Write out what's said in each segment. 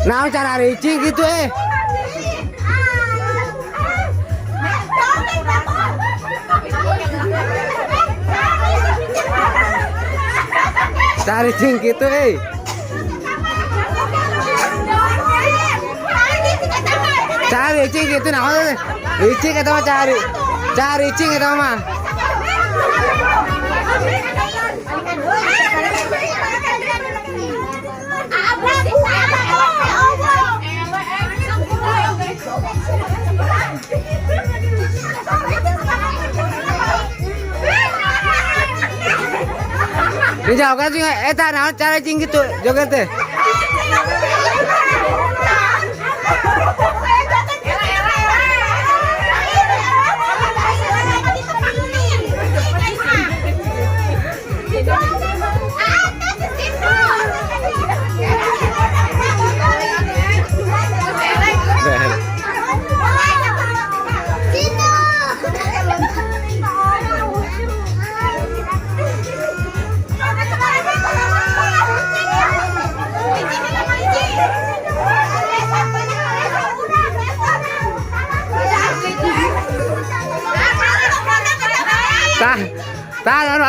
Nah, cara ricing gitu Cari ricing gitu Cari ricing gitu nah. Ricing kata mah cari ricing kata mah. Ini jauh kan sih, nah cara ricing gitu, joget teh.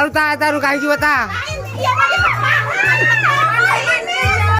Tah, taruh kahiji tah.